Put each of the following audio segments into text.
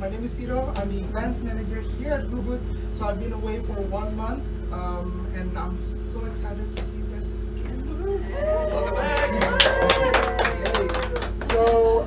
my name is Fido. I'm the events manager here at Google. So I've been away for 1 month, and I'm so excited to see you guys again. Welcome back. So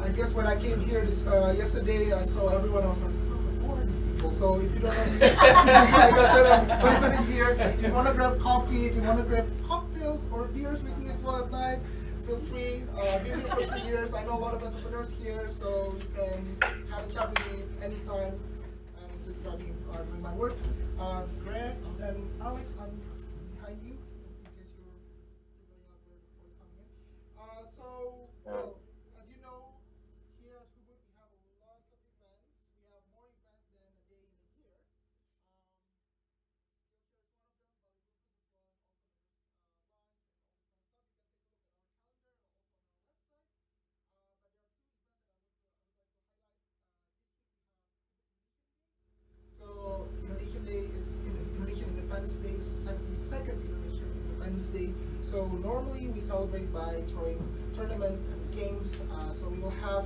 I guess when I came here yesterday, I saw everyone. I was like, oh, who are these people? So if you don't know me, like I said, I'm first manager here. If you want to grab coffee, if you want to grab cocktails or beers with me as well at night, feel free. I've been here for 3 years. I know a lot of entrepreneurs here, so you can have a chat with me anytime. I'm just doing my work. Greg and Alex, I'm behind you in case you're figuring out where the voice coming in. Well, as you know, here at Hubud we have lots of events. We have more events than a day in a year. So Indonesian Day, it's Indonesian Independence Day, 72nd Indonesian Independence Day. So normally we celebrate by throwing tournaments and games. So we will have,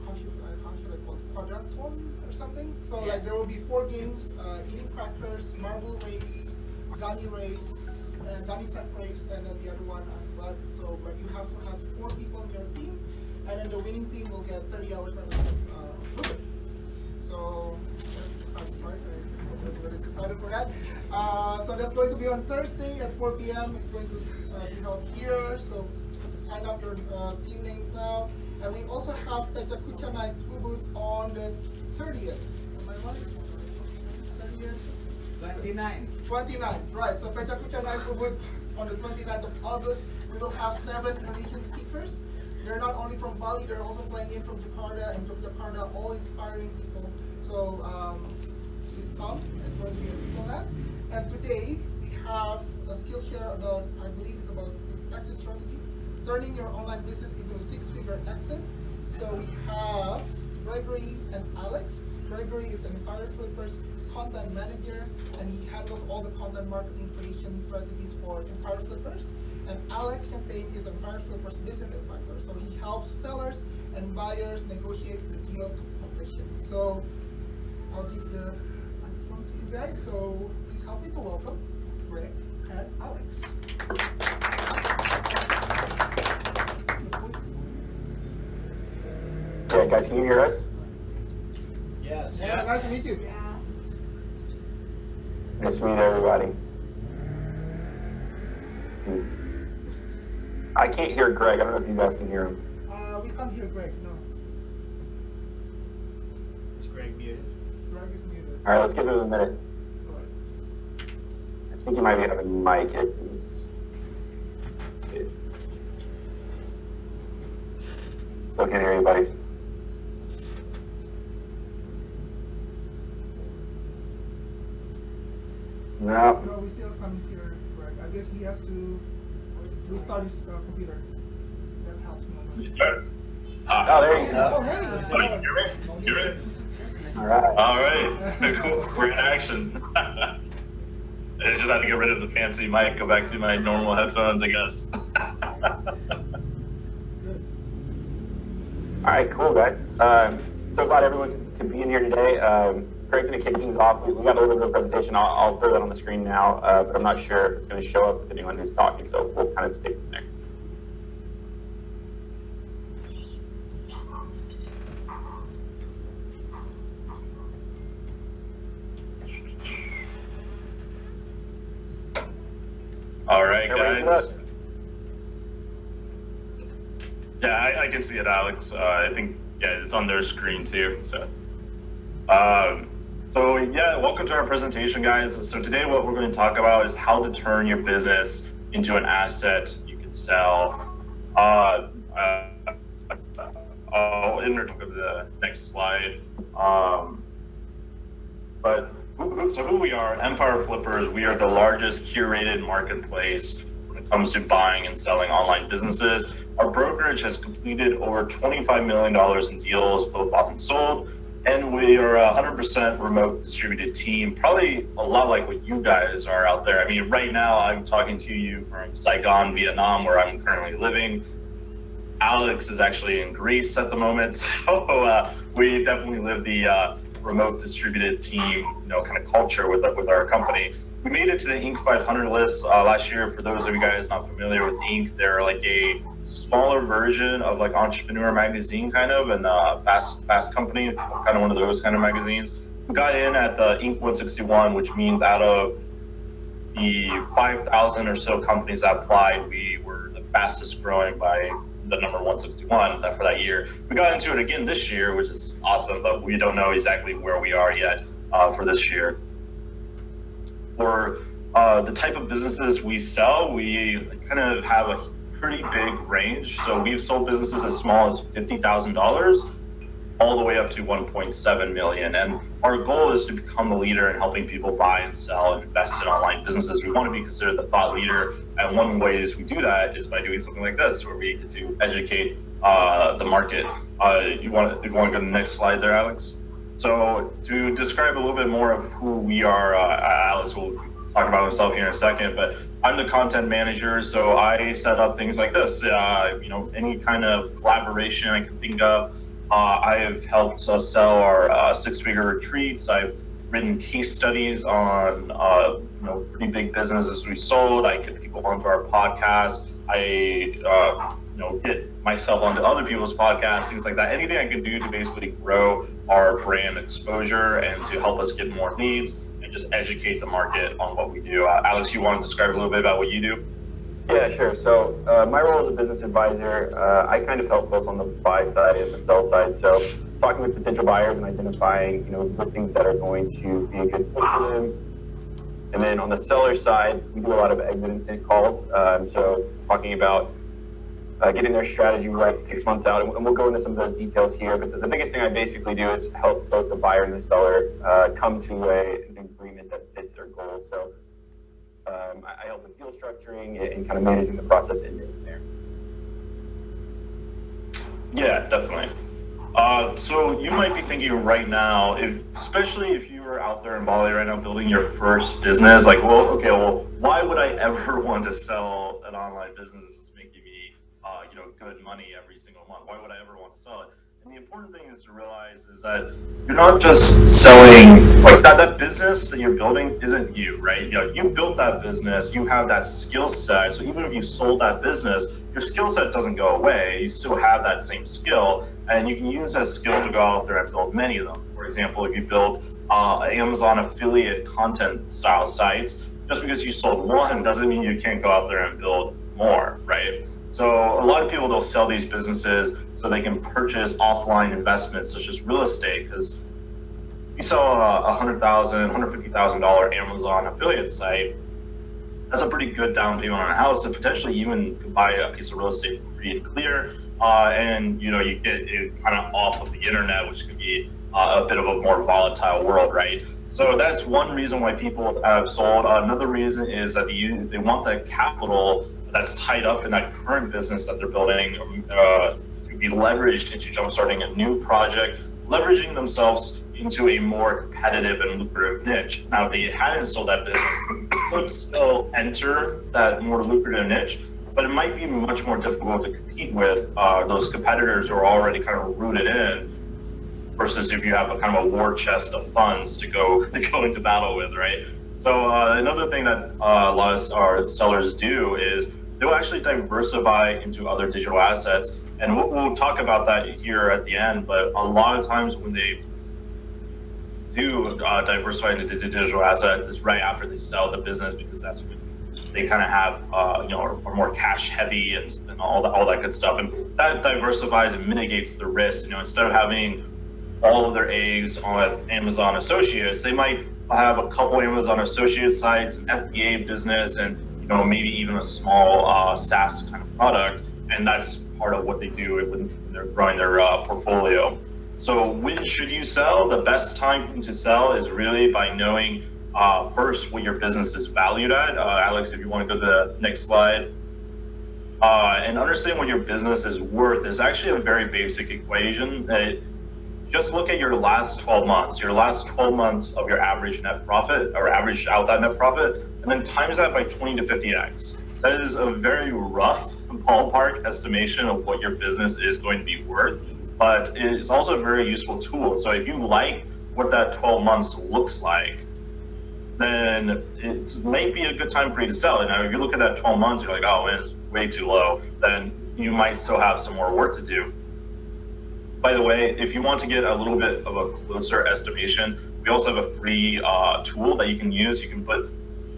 how should I call it, quadrathon or something? So like there will be 4 games: eating crackers, marble race, Gani race, Gani sack race, and then the other one I forgot. So but you have to have 4 people in your team, and then the winning team will get 30 hours membership. So that's exciting, right? Everybody's excited for that. So that's going to be on Thursday at 4 p.m. It's going to be held here. So sign up your team names now. And we also have Pecha Kucha Night Ubud on the 30th. Am I right? 30th? 29, right. So Pecha Kucha Night Ubud on the 29th of August. We will have 7 Indonesian speakers. They're not only from Bali, they're also flying in from Jakarta and Yogyakarta, all inspiring people. So please come. It's going to be a people night. And today we have a skill share about, I believe it's about exit strategy, turning your online business into a 6-figure exit. So we have Gregory and Alex. Gregory is Empire Flippers content manager, and he handles all the content marketing creation strategies for Empire Flippers. And Alex Campaign is Empire Flippers business advisor. So he helps sellers and buyers negotiate the deal to completion. So I'll give the microphone to you guys. So please help me to welcome Greg and Alex. Yeah, guys, can you hear us? Yes. Yeah, nice to meet you. Nice to meet everybody. I can't hear Greg. I don't know if you guys can hear him. We can't hear Greg, no. Is Greg muted? Greg is muted. All right, let's give it a minute. All right. I think you might be having mic issues. Let's see. Still can't hear anybody. No. No, we still can't hear Greg. I guess he has to restart his computer. That helps him. Restart. Oh, there you Oh, go. hey! Oh, you ready? You ready? All right. All right. Cool. We're in action. I just had to get rid of the fancy mic, go back to my normal headphones, I guess. Good. All right, cool, guys. So glad everyone could be in here today. Greg's going to kick things off. We got a little bit of a presentation. I'll throw that on the screen now, but I'm not sure if it's going to show up depending on who's talking, so we'll kind of stick from there. All right, Everybody guys. see Yeah, I can see it, Alex. I think, yeah, it's on their screen too. So yeah, welcome to our presentation, guys. So today what we're going to talk about is how to turn your business into an asset you can sell. I'll introduce the next slide. So who we are, Empire Flippers, we are the largest curated marketplace when it comes to buying and selling online businesses. Our brokerage has completed over $25 million in deals, both bought and sold. And we are a 100% remote distributed team, probably a lot like what you guys are out there. I mean, right now I'm talking to you from Saigon, Vietnam, where I'm currently living. Alex is actually in Greece at the moment, so we definitely live the remote distributed team, kind of culture with our company. We made it to the Inc. 500 list last year. For those of you guys not familiar with Inc., they're like a smaller version of like Entrepreneur magazine, kind of, and Fast Company, kind of one of those kind of magazines. We got in at the Inc. 161, which means out of the 5,000 or so companies that applied, we were the fastest growing by the number 161 for that year. We got into it again this year, which is awesome, but we don't know exactly where we are yet for this year. For the type of businesses we sell, we kind of have a pretty big range. So we've sold businesses as small as $50,000 all the way up to 1.7 million. And our goal is to become the leader in helping people buy and sell and invest in online businesses. We want to be considered the thought leader. And one way we do that is by doing something like this, where we get to educate the market. You want to go to the next slide there, Alex? So to describe a little bit more of who we are, Alex will talk about himself here in a second, but I'm the content manager, so I set up things like this. Any kind of collaboration I can think of. I have helped us sell our six-figure retreats. I've written case studies on pretty big businesses we sold. I get people onto our podcast. I get myself onto other people's podcasts, things like that. Anything I can do to basically grow our brand exposure and to help us get more leads and just educate the market on what we do. Alex, you want to describe a little bit about what you do? Yeah, sure. So my role as a business advisor, I kind of help both on the buy side and the sell side. So talking with potential buyers and identifying, listings that are going to be a good fit for them. And then on the seller side, we do a lot of exit intent calls. So talking about getting their strategy right 6 months out, and we'll go into some of those details here. But the biggest thing I basically do is help both the buyer and the seller come to an agreement that fits their goals. So I help with deal structuring and kind of managing the process in there. Yeah, definitely. So you might be thinking right now, especially if you are out there in Bali right now building your first business, like, why would I ever want to sell an online business that's making me, good money every single month? Why would I ever want to sell it? And the important thing is to realize is that you're not just selling, like that business that you're building isn't you, right? You built that business, you have that skill set. So even if you sold that business, your skill set doesn't go away. You still have that same skill, and you can use that skill to go out there and build many of them. For example, if you build Amazon affiliate content style sites, just because you sold one doesn't mean you can't go out there and build more, right? So a lot of people, they'll sell these businesses so they can purchase offline investments such as real estate, because you sell a $100,000, $150,000 Amazon affiliate site, that's a pretty good down payment on a house, and potentially even buy a piece of real estate free and clear, and you get it kind of off of the internet, which could be a bit of a more volatile world, right? So that's one reason why people have sold. Another reason is that they want that capital that's tied up in that current business that they're building to be leveraged into jumpstarting a new project, leveraging themselves into a more competitive and lucrative niche. Now, if they hadn't sold that business, they could still enter that more lucrative niche, but it might be much more difficult to compete with those competitors who are already kind of rooted in, versus if you have a kind of a war chest of funds to go into battle with, right? So another thing that a lot of our sellers do is they'll actually diversify into other digital assets. And we'll talk about that here at the end, but a lot of times when they do diversify into digital assets, it's right after they sell the business, because that's when they kind of have, are more cash heavy and all that good stuff. And that diversifies and mitigates the risk. Instead of having all of their eggs on Amazon Associates, they might have a couple Amazon Associate sites, an FBA business, and maybe even a small SaaS kind of product, and that's part of what they do when they're growing their portfolio. So when should you sell? The best time to sell is really by knowing first what your business is valued at. Alex, if you want to go to the next slide. And understand what your business is worth is actually a very basic equation. Just look at your last 12 months, of your average net profit, or average out that net profit, and then times that by 20 to 50x. That is a very rough ballpark estimation of what your business is going to be worth, but it's also a very useful tool. So if you like what that 12 months looks like, then it might be a good time for you to sell it. Now, if you look at that 12 months, you're like, oh man, it's way too low, then you might still have some more work to do. By the way, if you want to get a little bit of a closer estimation, we also have a free tool that you can use. You can put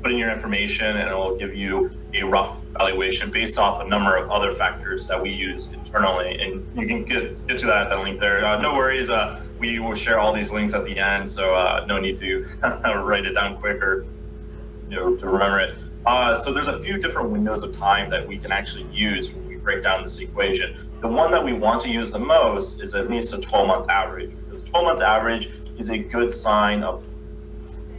in your information and it will give you a rough valuation based off a number of other factors that we use internally. And you can get to that at the link there. No worries, we will share all these links at the end, so no need to write it down quick or to remember it. So there's a few different windows of time that we can actually use when we break down this equation. The one that we want to use the most is at least a 12-month average, because 12-month average is a good sign of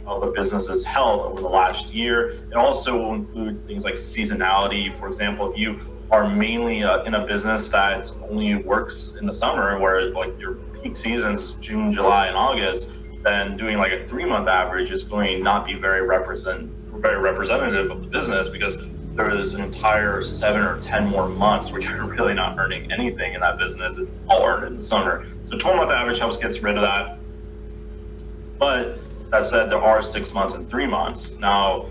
the business's health over the last year. It also will include things like seasonality. For example, if you are mainly in a business that only works in the summer, where like your peak seasons June, July, and August, then doing like a 3-month average is going to not be very representative of the business, because there is an entire 7 or 10 more months where you're really not earning anything in that business. It's all earned in the summer. So 12-month average helps get rid of that. But that said, there are 6 months and 3 months. Now,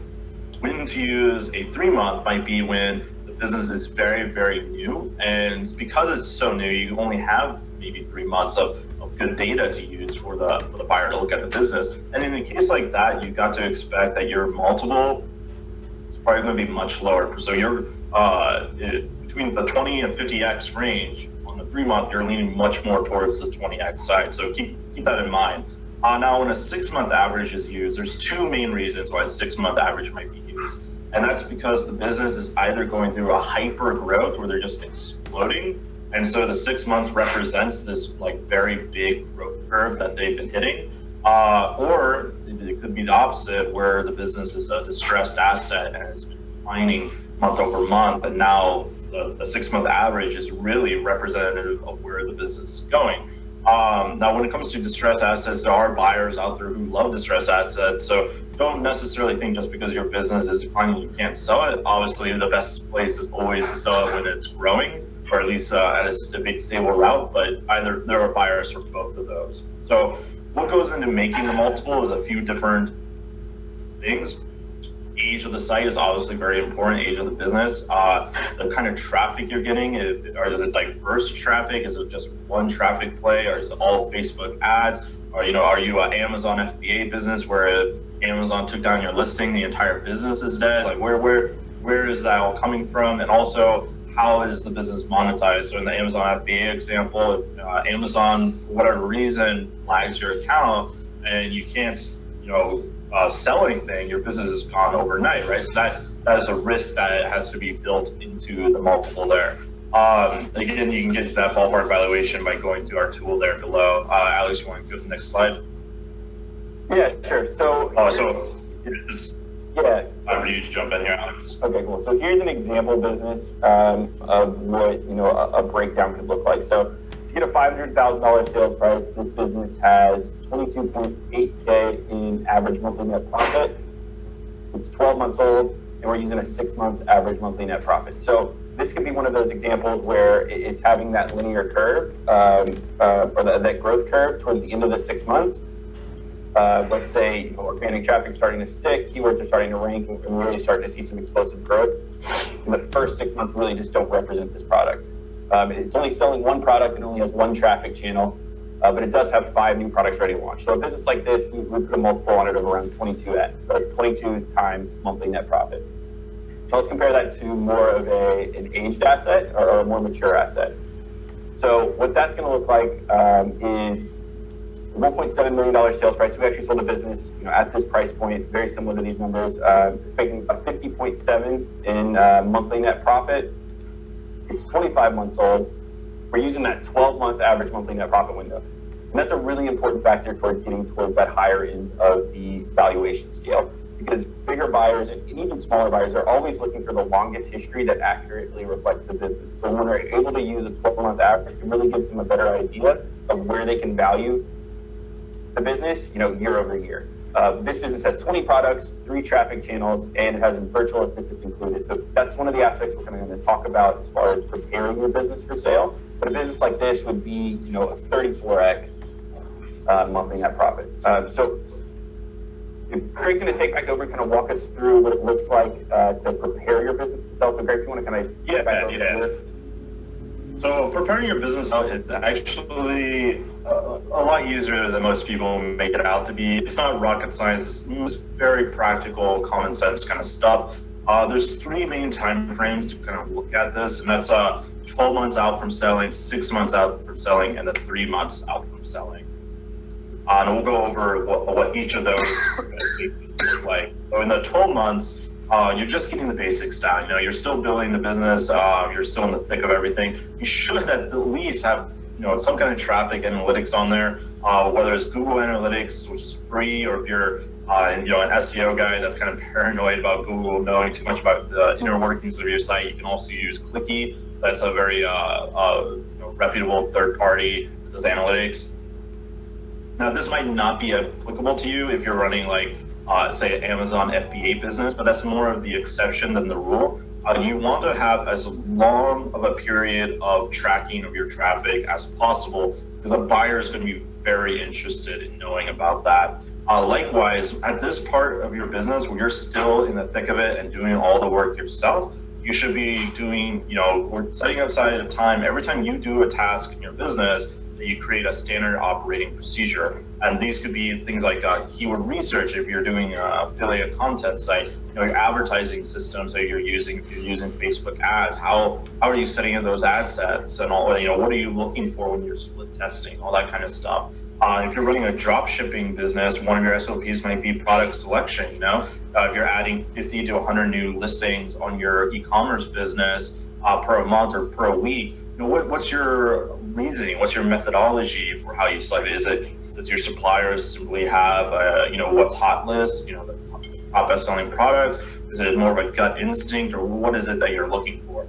when to use a 3-month might be when the business is very, very new. And because it's so new, you only have maybe 3 months of good data to use for the buyer to look at the business. And in a case like that, you've got to expect that your multiple is probably going to be much lower. So you're between the 20 and 50x range. On the 3-month, you're leaning much more towards the 20x side. So keep that in mind. Now, when a 6-month average is used, there's 2 main reasons why a 6-month average might be used. And that's because the business is either going through a hyper growth where they're just exploding. And so the 6 months represents this like very big growth curve that they've been hitting. Or it could be the opposite, where the business is a distressed asset and it's been declining month over month. And now the 6-month average is really representative of where the business is going. Now, when it comes to distressed assets, there are buyers out there who love distressed assets. So don't necessarily think just because your business is declining, you can't sell it. Obviously, the best place is always to sell it when it's growing, or at least at a big stable route. But either there are buyers for both of those. So what goes into making the multiple is a few different things. Age of the site is obviously very important. Age of the business, the kind of traffic you're getting, or is it diverse traffic? Is it just one traffic play, or is it all Facebook ads? Or are you an Amazon FBA business where if Amazon took down your listing, the entire business is dead? Like where is that all coming from? And also, how is the business monetized? So in the Amazon FBA example, if Amazon for whatever reason flags your account and you can't sell anything, your business is gone overnight, right? So that is a risk that has to be built into the multiple there. Again, you can get to that ballpark valuation by going to our tool there below. Alex, you want to go to the next slide? Yeah, sure. So it's yeah, time for you to jump in here, Alex. Okay, cool. So here's an example business of what a breakdown could look like. So to get a $500,000 sales price, this business has 22.8K in average monthly net profit. It's 12 months old, and we're using a 6-month average monthly net profit. So this could be one of those examples where it's having that linear curve, or that growth curve towards the end of the 6 months. Let's say organic traffic starting to stick, keywords are starting to rank, and we're really starting to see some explosive growth. And the first 6 months really just don't represent this product. It's only selling one product and only has one traffic channel, but it does have 5 new products ready to launch. So a business like this, we put a multiple on it of around 22x. So it's 22 times monthly net profit. So let's compare that to more of an aged asset or a more mature asset. So what that's going to look like is $1.7 million sales price. We actually sold a business, at this price point, very similar to these numbers, making about 50.7 in monthly net profit. It's 25 months old. We're using that 12-month average monthly net profit window. And that's a really important factor towards getting towards that higher end of the valuation scale, because bigger buyers and even smaller buyers are always looking for the longest history that accurately reflects the business. So when they're able to use a 12-month average, it really gives them a better idea of where they can value the business, year over year. This business has 20 products, 3 traffic channels, and it has virtual assistants included. So that's one of the aspects we're kind of going to talk about as far as preparing your business for sale. But a business like this would be, a 34x monthly net profit. So Craig's going to take back over and kind of walk us through what it looks like to prepare your business to sell. So Greg, if you want to kind of back over here. So preparing your business is actually a lot easier than most people make it out to be. It's not rocket science. It's very practical, common sense kind of stuff. There's 3 main time frames to kind of look at this, and that's 12 months out from selling, 6 months out from selling, and then 3 months out from selling. And we'll go over what each of those look like. So in the 12 months, you're just getting the basics down. You're still building the business. You're still in the thick of everything. You should at least have some kind of traffic analytics on there, whether it's Google Analytics, which is free, or if you're an SEO guy that's kind of paranoid about Google knowing too much about the inner workings of your site, you can also use Clicky. That's a very reputable third party that does analytics. Now, this might not be applicable to you if you're running say, an Amazon FBA business, but that's more of the exception than the rule. You want to have as long of a period of tracking of your traffic as possible, because a buyer is going to be very interested in knowing about that. Likewise, at this part of your business where you're still in the thick of it and doing all the work yourself, you should be doing, we're setting aside a time every time you do a task in your business that you create a standard operating procedure. And these could be things like keyword research if you're doing an affiliate content site, your advertising system, so if you're using Facebook ads, how are you setting up those ad sets and all, what are you looking for when you're split testing, all that kind of stuff. If you're running a drop shipping business, one of your SOPs might be product selection. If you're adding 50 to 100 new listings on your e-commerce business per a month or per a week, what's your reasoning? What's your methodology for how you select it? Does your suppliers simply have what's hot list, the top best-selling products? Is it more of a gut instinct, or what is it that you're looking for?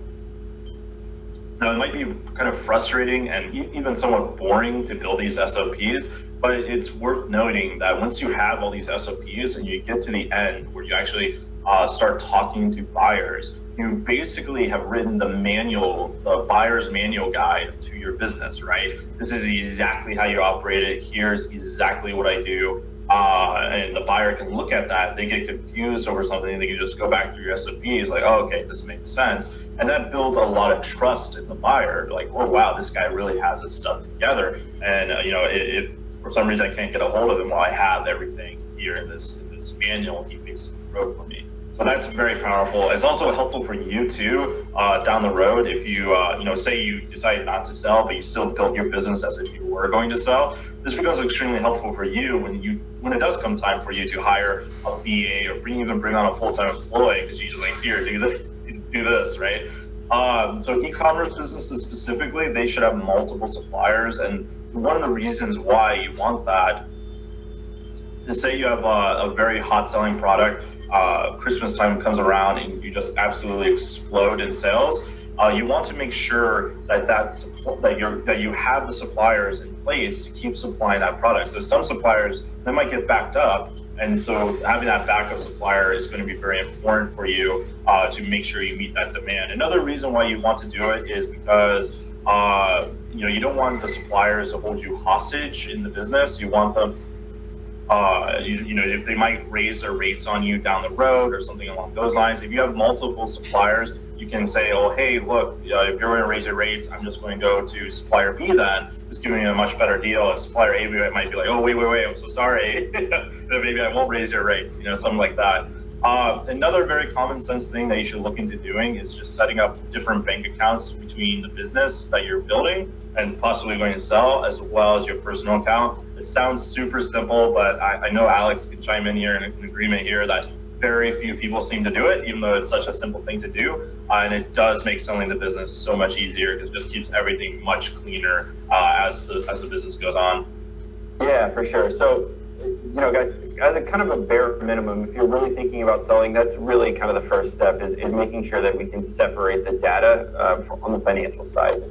Now, it might be kind of frustrating and even somewhat boring to build these SOPs, but it's worth noting that once you have all these SOPs and you get to the end where you actually start talking to buyers, you basically have written the buyer's manual guide to your business, right? This is exactly how you operate it. Here's exactly what I do. And the buyer can look at that. They get confused over something. They can just go back through your SOPs like, oh, okay, this makes sense. And that builds a lot of trust in the buyer. Like, oh, wow, this guy really has his stuff together. And, if for some reason I can't get a hold of him, well, I have everything here in this manual he basically wrote for me. So that's very powerful. It's also helpful for you too, down the road. If you, say you decide not to sell, but you still build your business as if you were going to sell, this becomes extremely helpful for you when it does come time for you to hire a VA or even bring on a full-time employee, because you just here, do this, right? So e-commerce businesses specifically, they should have multiple suppliers. And one of the reasons why you want that is, say you have a very hot selling product, Christmas time comes around and you just absolutely explode in sales. You want to make sure that you have the suppliers in place to keep supplying that product. So some suppliers, they might get backed up, and so having that backup supplier is going to be very important for you to make sure you meet that demand. Another reason why you want to do it is because you don't want the suppliers to hold you hostage in the business. You want them if they might raise their rates on you down the road or something along those lines. If you have multiple suppliers, you can say, oh, hey, look, if you're going to raise your rates, I'm just going to go to supplier B then, who's giving you a much better deal. And supplier A might be like, oh, wait, I'm so sorry. Maybe I won't raise your rates, something like that. Another very common sense thing that you should look into doing is just setting up different bank accounts between the business that you're building and possibly going to sell, as well as your personal account. It sounds super simple, but I know Alex can chime in here in an agreement here that very few people seem to do it, even though it's such a simple thing to do. And it does make selling the business so much easier, because it just keeps everything much cleaner as the business goes on. Yeah, for sure. So, guys, as a kind of a bare minimum, if you're really thinking about selling, that's really kind of the first step is making sure that we can separate the data on the financial side.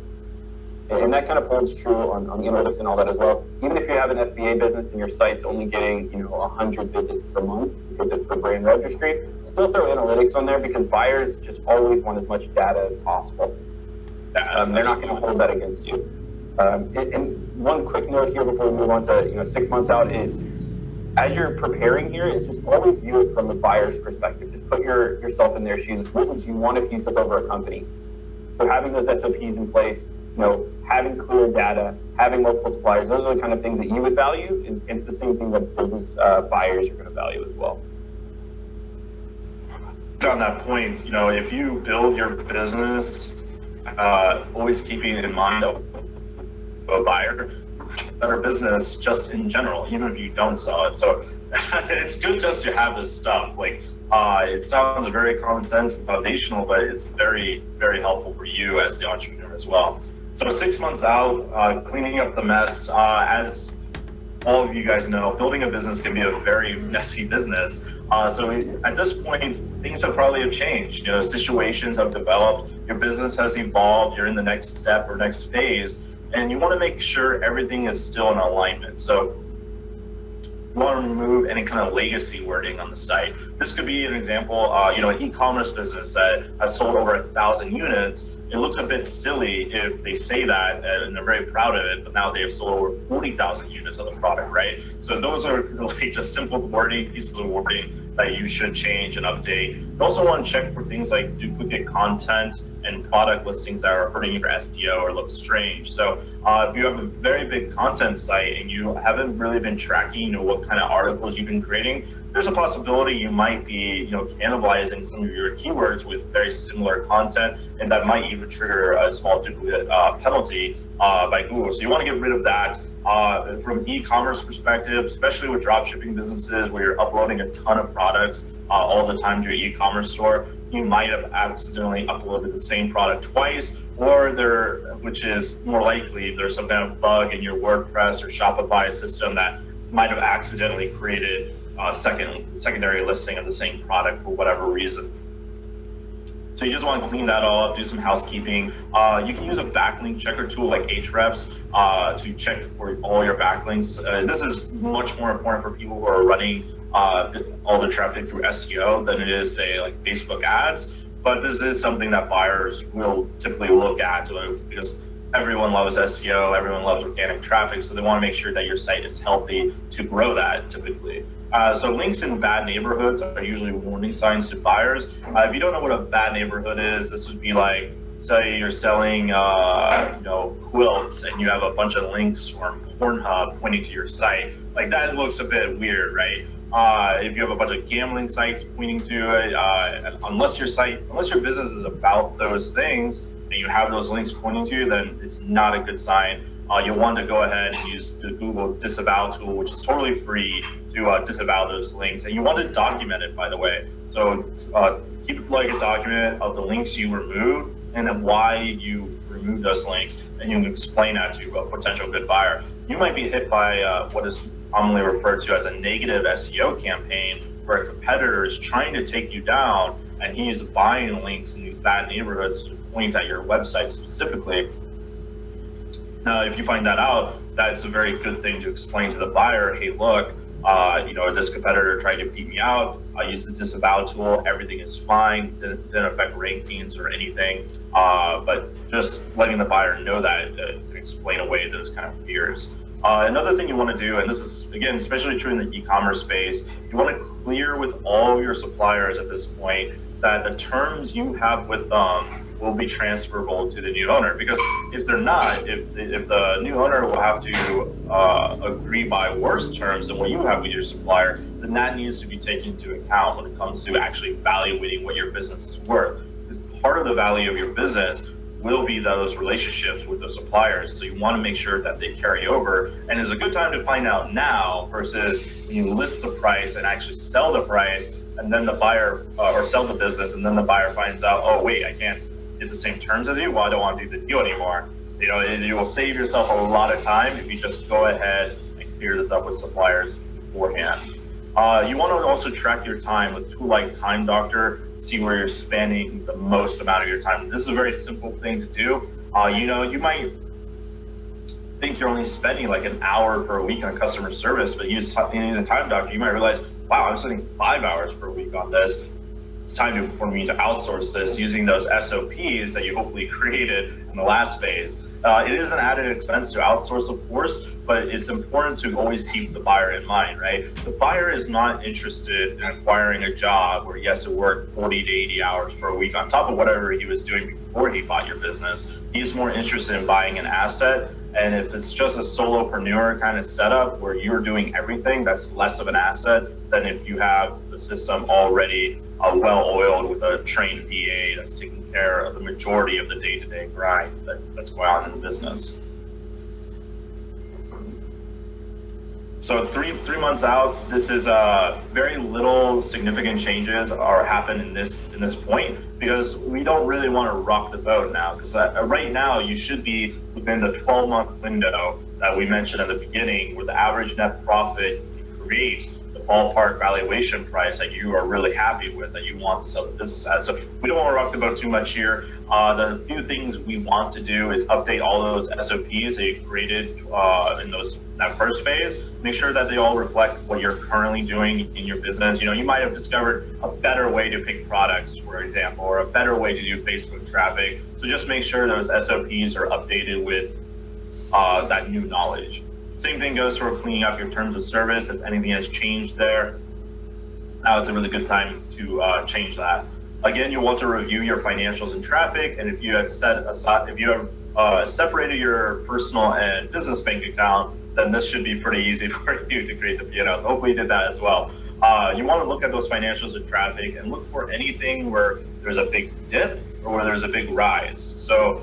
And that kind of holds true on the analytics and all that as well. Even if you have an FBA business and your site's only getting 100 visits per month because it's for brand registry, still throw analytics on there because buyers just always want as much data as possible. They're not going to hold that against you. And one quick note here before we move on to 6 months out is, as you're preparing here, is just always view it from the buyer's perspective. Just put yourself in their shoes. What would you want if you took over a company? So having those SOPs in place, having clear data, having multiple suppliers, those are the kind of things that you would value, and it's the same thing that business buyers are going to value as well. On that point, if you build your business, always keeping in mind a buyer, better business just in general, even if you don't sell it. So it's good just to have this stuff. It sounds very common sense and foundational, but it's very, very helpful for you as the entrepreneur as well. So 6 months out, cleaning up the mess, as all of you guys know, building a business can be a very messy business. So at this point, things have probably changed. Situations have developed, your business has evolved, you're in the next step or next phase, and you want to make sure everything is still in alignment. So you want to remove any kind of legacy wording on the site. This could be an example, an e-commerce business that has sold over 1,000 units. It looks a bit silly if they say that and they're very proud of it, but now they have sold over 40,000 units of the product, right? So those are just simple wording, pieces of wording that you should change and update. You also want to check for things like duplicate content and product listings that are hurting your SEO or look strange. So if you have a very big content site and you haven't really been tracking, what kind of articles you've been creating, there's a possibility you might be, cannibalizing some of your keywords with very similar content, and that might even trigger a small duplicate penalty by Google. So you want to get rid of that. From e-commerce perspective, especially with dropshipping businesses where you're uploading a ton of products all the time to your e-commerce store, you might have accidentally uploaded the same product twice, or which is more likely, if there's some kind of bug in your WordPress or Shopify system that might have accidentally created a secondary listing of the same product for whatever reason. So you just want to clean that all up, do some housekeeping. You can use a backlink checker tool like Ahrefs to check for all your backlinks. This is much more important for people who are running all the traffic through SEO than it is, say, like Facebook ads. But this is something that buyers will typically look at because everyone loves SEO, everyone loves organic traffic, so they want to make sure that your site is healthy to grow that typically. So links in bad neighborhoods are usually warning signs to buyers. If you don't know what a bad neighborhood is, this would be like, say you're selling quilts and you have a bunch of links from Pornhub pointing to your site. Like, that looks a bit weird, right? If you have a bunch of gambling sites pointing to it, unless your business is about those things and you have those links pointing to you, then it's not a good sign. You'll want to go ahead and use the Google disavow tool, which is totally free to disavow those links. And you want to document it, by the way. So keep it like a document of the links you removed and then why you removed those links, and you can explain that to a potential good buyer. You might be hit by what is commonly referred to as a negative SEO campaign, where a competitor is trying to take you down and he is buying links in these bad neighborhoods to point at your website specifically. Now, if you find that out, that's a very good thing to explain to the buyer. Hey, look, this competitor tried to beat me out. I used the disavow tool. Everything is fine. Didn't affect rankings or anything. But just letting the buyer know that can explain away those kind of fears. Another thing you want to do, and this is, again, especially true in the e-commerce space, you want to clear with all your suppliers at this point that the terms you have with them will be transferable to the new owner. Because if they're not, if the new owner will have to agree by worse terms than what you have with your supplier, then that needs to be taken into account when it comes to actually evaluating what your business is worth. Because part of the value of your business will be those relationships with the suppliers. So you want to make sure that they carry over. And it's a good time to find out now versus when you list the price and actually sell the price, and then the buyer or sell the business, and then the buyer finds out, oh wait, I can't get the same terms as you. Well, I don't want to do the deal anymore. You will save yourself a lot of time if you just go ahead and clear this up with suppliers beforehand. You want to also track your time with a tool like Time Doctor. See where you're spending the most amount of your time. This is a very simple thing to do. You might think you're only spending like an hour per week on customer service, but use a time doctor, you might realize, wow, I'm spending 5 hours per week on this. It's time for me to outsource this using those SOPs that you hopefully created in the last phase. It is an added expense to outsource, of course, but it's important to always keep the buyer in mind, right? The buyer is not interested in acquiring a job where he has to work 40 to 80 hours per week on top of whatever he was doing before he bought your business. He's more interested in buying an asset. And if it's just a solopreneur kind of setup where you're doing everything, that's less of an asset than if you have the system already well-oiled with a trained VA that's taking care of the majority of the day-to-day grind that's going on in the business. So three months out, this is very little significant changes are happen in this point, because we don't really want to rock the boat now, because right now you should be within the 12-month window that we mentioned at the beginning, where the average net profit you create, the ballpark valuation price that you are really happy with, that you want to sell the business at. So we don't want to rock the boat too much here. The few things we want to do is update all those SOPs that you created in that first phase. Make sure that they all reflect what you're currently doing in your business. You know, you might have discovered a better way to pick products, for example, or a better way to do Facebook traffic. So just make sure those SOPs are updated with that new knowledge. Same thing goes for cleaning up your terms of service. If anything has changed there, now it's a really good time to change that. Again, you want to review your financials and traffic, and if you have separated your personal and business bank account, then this should be pretty easy for you to create the P&Ls. Hopefully you did that as well. You want to look at those financials and traffic and look for anything where there's a big dip or where there's a big rise. So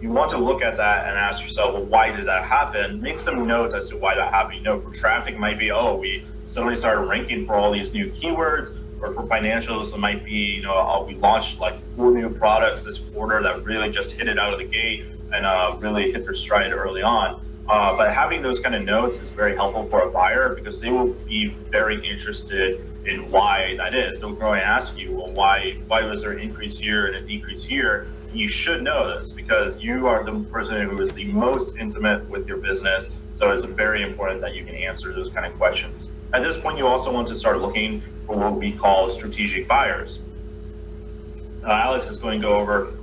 you want to look at that and ask yourself, well, why did that happen? Make some notes as to why that happened. You know, for traffic, it might be, oh, we suddenly started ranking for all these new keywords. Or for financials, it might be, you know, we launched like 4 new products this quarter that really just hit it out of the gate and really hit their stride early on. But having those kind of notes is very helpful for a buyer, because they will be very interested in why that is. They'll go and ask you, well, why was there an increase here and a decrease here? You should know this, because you are the person who is the most intimate with your business. So it's very important that you can answer those kind of questions. At this point, you also want to start looking for what we call strategic buyers. Alex is going to go over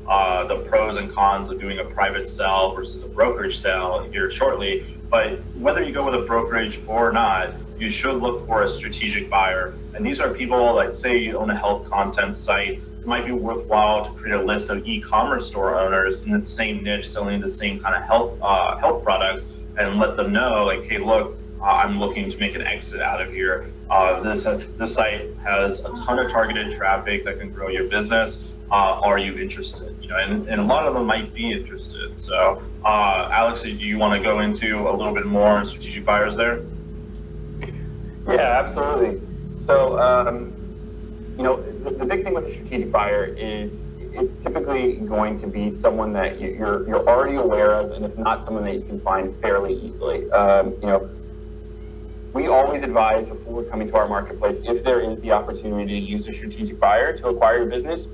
the pros and cons of doing a private sale versus a brokerage sale here shortly. But whether you go with a brokerage or not, you should look for a strategic buyer. And these are people, like, say you own a health content site, it might be worthwhile to create a list of e-commerce store owners in the same niche selling the same kind of health products, and let them know, like, hey, look, I'm looking to make an exit out of here. This site has a ton of targeted traffic that can grow your business. Are you interested? You know, and a lot of them might be interested. So, Alex, do you want to go into a little bit more on strategic buyers there? Yeah, absolutely. So, you know, the big thing with a strategic buyer is it's typically going to be someone that you're already aware of, and if not, someone that you can find fairly easily. You know, we always advise before we're coming to our marketplace, if there is the opportunity to use a strategic buyer to acquire your business,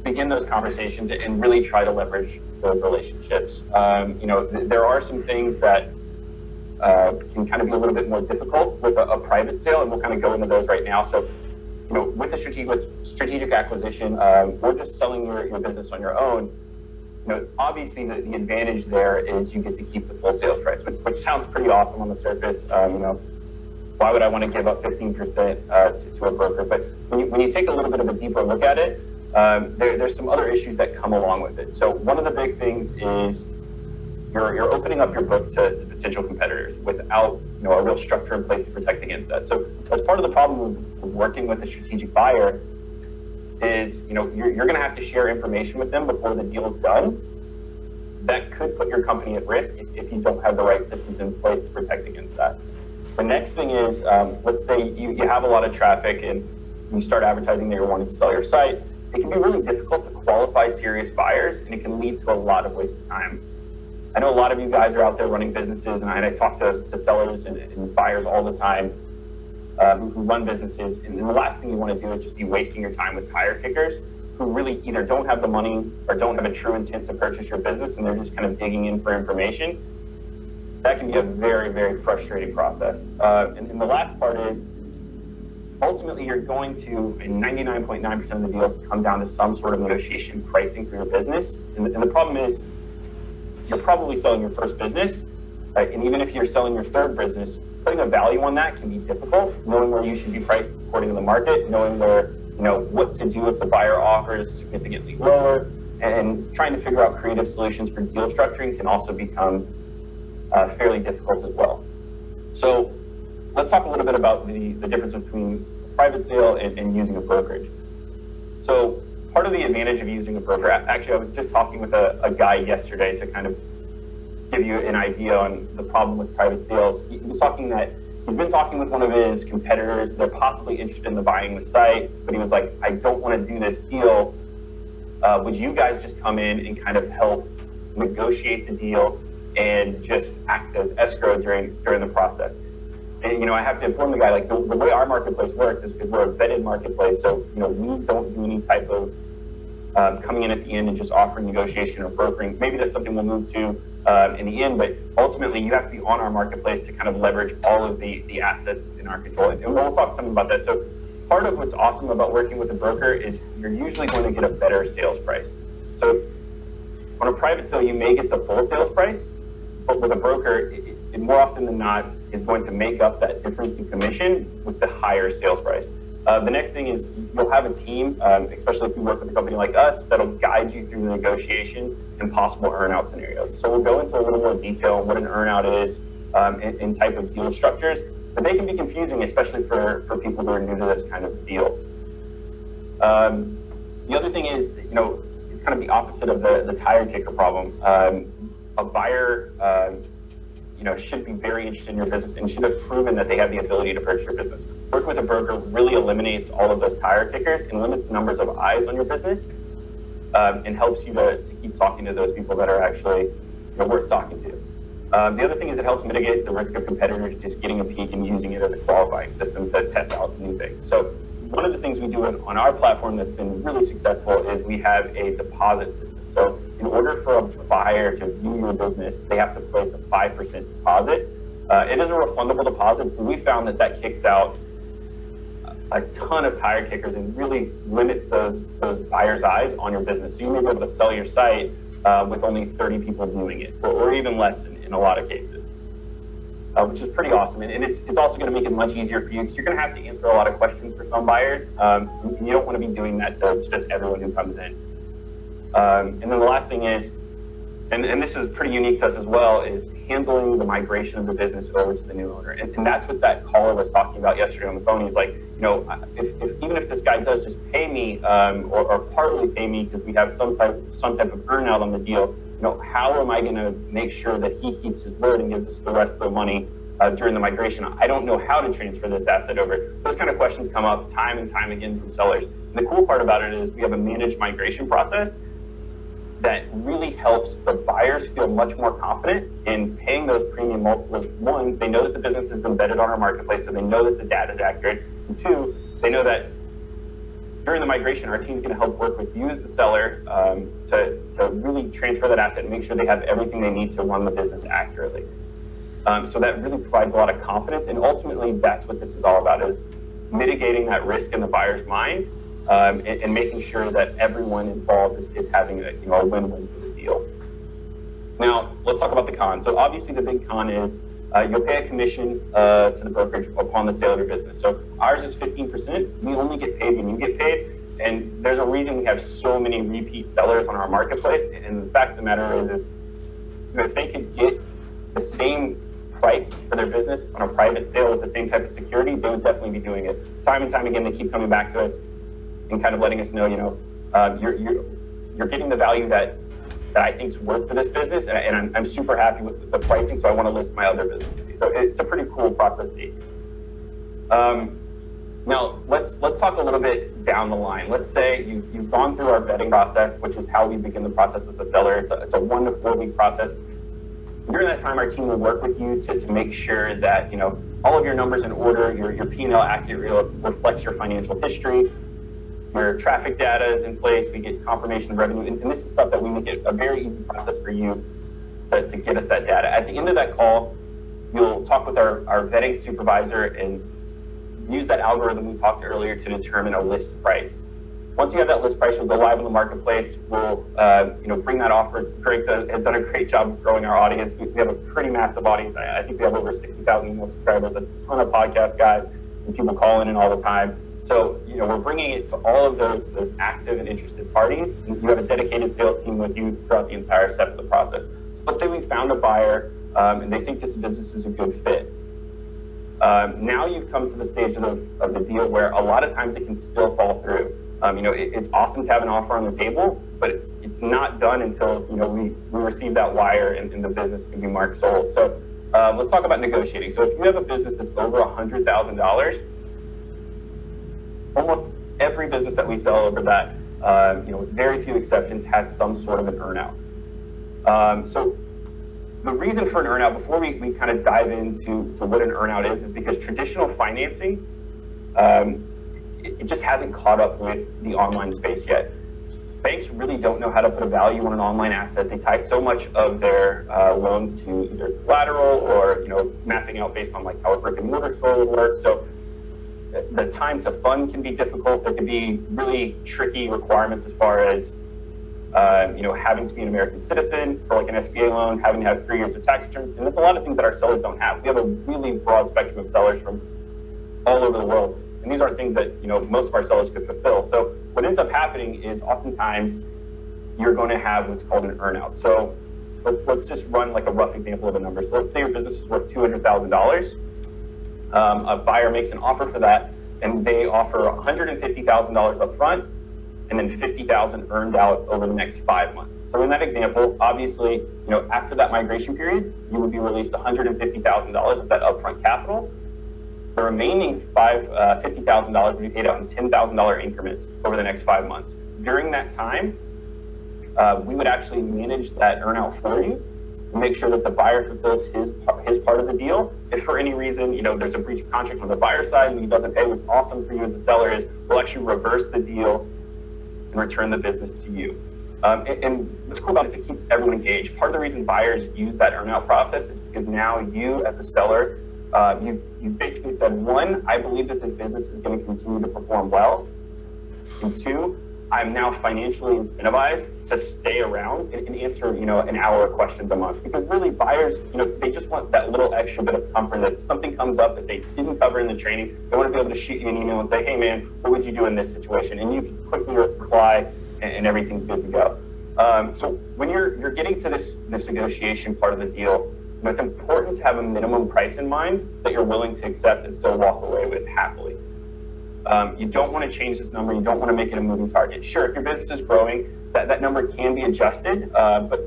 begin those conversations and really try to leverage those relationships. You know, there are some things that can kind of be a little bit more difficult with a private sale, and we'll kind of go into those right now. So, you know, with a strategic acquisition, we're just selling your business on your own. You know, obviously the advantage there is you get to keep the full sales price, which sounds pretty awesome on the surface. You know, why would I want to give up 15% to a broker? But when you take a little bit of a deeper look at it, there's some other issues that come along with it. So one of the big things is you're opening up your book to potential competitors without, you know, a real structure in place to protect against that. So that's part of the problem with working with a strategic buyer is, you know, you're going to have to share information with them before the deal is done. That could put your company at risk if you don't have the right systems in place to protect against that. The next thing is, let's say you have a lot of traffic and you start advertising that you're wanting to sell your site. It can be really difficult to qualify serious buyers, and it can lead to a lot of wasted time. I know a lot of you guys are out there running businesses, and I talk to sellers and buyers all the time who run businesses, and the last thing you want to do is just be wasting your time with tire kickers who really either don't have the money or don't have a true intent to purchase your business, and they're just kind of digging in for information. that can be a very, very frustrating process. And the last part is, ultimately, you're going to, in 99.9% of the deals, come down to some sort of negotiation pricing for your business. And the problem is, you're probably selling your first business, right? And even if you're selling your third business, putting a value on that can be difficult, knowing where you should be priced according to the market, knowing where, what to do if the buyer offers significantly lower, and trying to figure out creative solutions for deal structuring can also become fairly difficult as well. So let's talk a little bit about the difference between private sale and using a brokerage. So part of the advantage of using a broker, actually I was just talking with a guy yesterday to kind of give you an idea on the problem with private sales. He was talking that he's been talking with one of his competitors. They're possibly interested in buying the site, but he was like, I don't want to do this deal. Would you guys just come in and kind of help negotiate the deal and just act as escrow during the process? And, I have to inform the guy, like, the way our marketplace works is because we're a vetted marketplace, so, we don't do any type of coming in at the end and just offering negotiation or brokering. Maybe that's something we'll move to in the end, but ultimately you have to be on our marketplace to kind of leverage all of the assets in our control. And we'll talk something about that. So part of what's awesome about working with a broker is you're usually going to get a better sales price. So on a private sale, you may get the full sales price, but with a broker, it more often than not is going to make up that difference in commission with the higher sales price. The next thing is you'll have a team, especially if you work with a company like us, that'll guide you through the negotiation and possible earnout scenarios. So we'll go into a little more detail on what an earnout is and type of deal structures, but they can be confusing, especially for people who are new to this kind of deal. The other thing is, it's kind of the opposite of the tire kicker problem. A buyer, should be very interested in your business and should have proven that they have the ability to purchase your business. Working with a broker really eliminates all of those tire kickers and limits the numbers of eyes on your business, and helps you to keep talking to those people that are actually worth talking to. The other thing is it helps mitigate the risk of competitors just getting a peek and using it as a qualifying system to test out new things. So one of the things we do on our platform that's been really successful is we have a deposit system. So in order for a buyer to view your business, they have to place a 5% deposit. It is a refundable deposit, but we found that kicks out a ton of tire kickers and really limits those buyers' eyes on your business. So you may be able to sell your site with only 30 people viewing it, or even less in a lot of cases, which is pretty awesome. And it's also going to make it much easier for you because you're going to have to answer a lot of questions for some buyers. You don't want to be doing that to just everyone who comes in. And then the last thing is, and this is pretty unique to us as well, is handling the migration of the business over to the new owner. And that's what that caller was talking about yesterday on the phone. He's like, even if this guy does just pay me or partly pay me because we have some type of earnout on the deal, how am I going to make sure that he keeps his word and gives us the rest of the money during the migration? I don't know how to transfer this asset over. Those kind of questions come up time and time again from sellers. And the cool part about it is we have a managed migration process that really helps the buyers feel much more confident in paying those premium multiples. One, they know that the business has been vetted on our marketplace, so they know that the data is accurate. And two, they know that during the migration, our team's going to help work with you as the seller to really transfer that asset and make sure they have everything they need to run the business accurately. So that really provides a lot of confidence, and ultimately that's what this is all about, is mitigating that risk in the buyer's mind, and making sure that everyone involved is having a win-win for the deal. Now, let's talk about the con. So obviously the big con is you'll pay a commission to the brokerage upon the sale of your business. So ours is 15%. We only get paid when you get paid. And there's a reason we have so many repeat sellers on our marketplace. And the fact of the matter is if they could get the same price for their business on a private sale with the same type of security, they would definitely be doing it. Time and time again, they keep coming back to us and kind of letting us know, you're getting the value that I think is worth for this business, and I'm super happy with the pricing, so I want to list my other businesses. So it's a pretty cool process. Now let's talk a little bit down the line. Let's say you've gone through our vetting process, which is how we begin the process as a seller. It's a 1 to 4 week process. During that time, our team will work with you to make sure that all of your numbers in order, your P&L accurately reflects your financial history. Your traffic data is in place, we get confirmation of revenue, and this is stuff that we make it a very easy process for you to get us that data. At the end of that call, you'll talk with our vetting supervisor and use that algorithm we talked earlier to determine a list price. Once you have that list price, you'll go live on the marketplace. We'll bring that offer. Greg has done a great job of growing our audience. We have a pretty massive audience. I think we have over 60,000 email subscribers, a ton of podcast guys, and people calling in all the time. So, we're bringing it to all of those active and interested parties. And you have a dedicated sales team with you throughout the entire step of the process. So let's say we found a buyer and they think this business is a good fit. Now you've come to the stage of the deal where a lot of times it can still fall through. It's awesome to have an offer on the table, but it's not done until we receive that wire and the business can be marked sold. So let's talk about negotiating. So if you have a business that's over $100,000, almost every business that we sell over that, with very few exceptions, has some sort of an earnout. So the reason for an earnout, before we kind of dive into what an earnout is because traditional financing, it just hasn't caught up with the online space yet. Banks really don't know how to put a value on an online asset. They tie so much of their loans to either collateral or mapping out based on like how a brick and mortar store would work. So the time to fund can be difficult. There can be really tricky requirements as far as having to be an American citizen for like an SBA loan, having to have 3 years of tax returns, and that's a lot of things that our sellers don't have. We have a really broad spectrum of sellers from all over the world. And these aren't things that most of our sellers could fulfill. So what ends up happening is oftentimes you're going to have what's called an earnout. So let's just run like a rough example of a number. So let's say your business is worth $200,000. A buyer makes an offer for that, and they offer $150,000 up front, and then $50,000 earned out over the next 5 months. So in that example, obviously, after that migration period, you would be released $150,000 of that upfront capital. The remaining $50,000 would be paid out in $10,000 increments over the next 5 months. During that time, we would actually manage that earnout for you, and make sure that the buyer fulfills his part of the deal. If for any reason, there's a breach of contract on the buyer's side and he doesn't pay, what's awesome for you as the seller is we'll actually reverse the deal and return the business to you. And what's cool about it is it keeps everyone engaged. Part of the reason buyers use that earnout process is because now you as a seller, you've basically said, one, I believe that this business is going to continue to perform well. And two, I'm now financially incentivized to stay around and answer, an hour of questions a month. Because really buyers, they just want that little extra bit of comfort that if something comes up that they didn't cover in the training, they want to be able to shoot you an email and say, hey man, what would you do in this situation? And you can quickly reply and everything's good to go. So when you're getting to this negotiation part of the deal, it's important to have a minimum price in mind that you're willing to accept and still walk away with happily. You don't want to change this number. You don't want to make it a moving target. Sure, if your business is growing, that number can be adjusted, but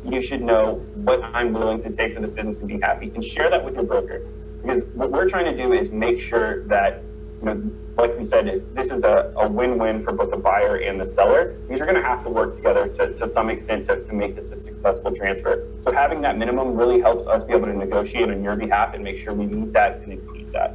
you should know what I'm willing to take for this business and be happy, and share that with your broker. Because what we're trying to do is make sure that, like we said, this is a win-win for both the buyer and the seller. Because you're going to have to work together to some extent to make this a successful transfer. So having that minimum really helps us be able to negotiate on your behalf and make sure we meet that and exceed that.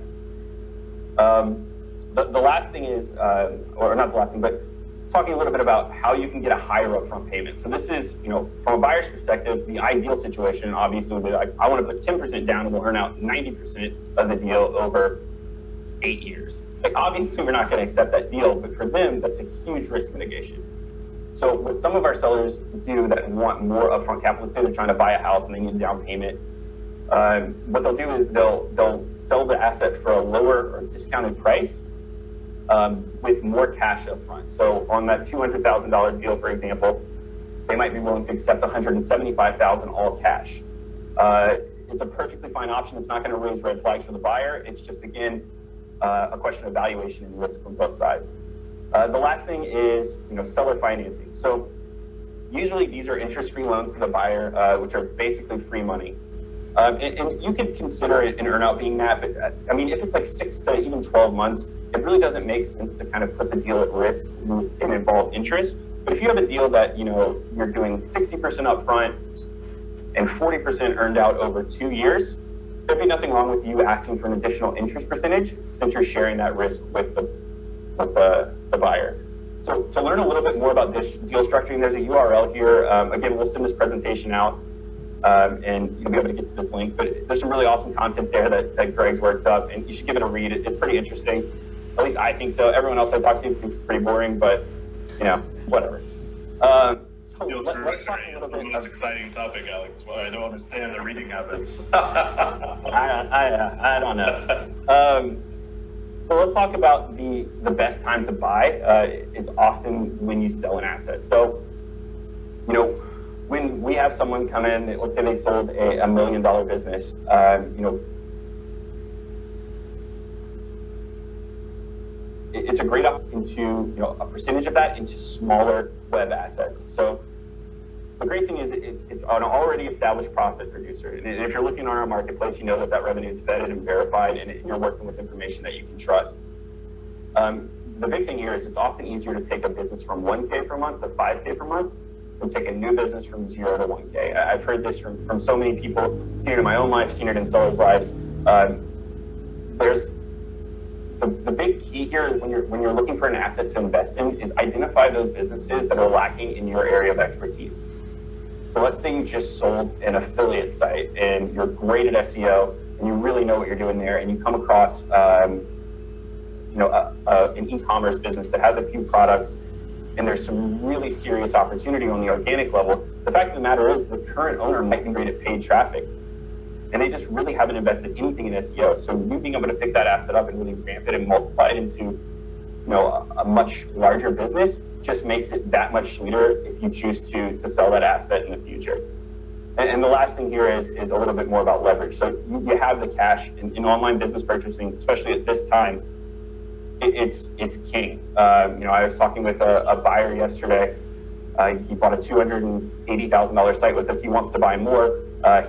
The last thing is, or not the last thing, but talking a little bit about how you can get a higher upfront payment. So this is, from a buyer's perspective, the ideal situation obviously would be like, I want to put 10% down and we'll earn out 90% of the deal over 8 years. Like obviously we're not going to accept that deal, but for them, that's a huge risk mitigation. So what some of our sellers do that want more upfront capital, let's say they're trying to buy a house and they need a down payment, what they'll do is they'll sell the asset for a lower or discounted price with more cash up front. So on that $200,000 deal, for example, they might be willing to accept $175,000 all cash. It's a perfectly fine option. It's not going to raise red flags for the buyer. It's just, again, a question of valuation and risk from both sides. The last thing is, seller financing. So usually these are interest-free loans to the buyer, which are basically free money. And you could consider it an earnout being that, but if it's like 6 to even 12 months, it really doesn't make sense to kind of put the deal at risk and involve interest. But if you have a deal that, you're doing 60% upfront and 40% earned out over 2 years, there'd be nothing wrong with you asking for an additional interest percentage since you're sharing that risk with the buyer. So to learn a little bit more about this deal structuring, there's a URL here. Again, we'll send this presentation out. and you'll be able to get to this link. But there's some really awesome content there that Greg's worked up, and you should give it a read. It's pretty interesting. At least I think so. Everyone else I talk to thinks it's pretty boring, but whatever. Deal structuring is the most exciting topic, Alex. Well, I don't understand the reading habits. I don't know. So let's talk about the best time to buy is often when you sell an asset. So, when we have someone come in, let's say they sold a $1 million business, it's a great up into a percentage of that into smaller web assets. So the great thing is it's an already established profit producer. And if you're looking on our marketplace, you know that revenue is vetted and verified, and you're working with information that you can trust. The big thing here is it's often easier to take a business from 1K per month to 5K per month than take a new business from 0 to 1K. I've heard this from so many people, seen it in my own life, seen it in sellers' lives. There's the big key here is when you're looking for an asset to invest in is identify those businesses that are lacking in your area of expertise. So let's say you just sold an affiliate site and you're great at SEO and you really know what you're doing there, and you come across an e-commerce business that has a few products and there's some really serious opportunity on the organic level. The fact of the matter is the current owner might be great at paid traffic, and they just really haven't invested anything in SEO. So you being able to pick that asset up and really ramp it and multiply it into, a much larger business just makes it that much sweeter if you choose to sell that asset in the future. And the last thing here is a little bit more about leverage. So you have the cash in online business purchasing, especially at this time. It's king. I was talking with a buyer yesterday. He bought a $280,000 site with us. He wants to buy more.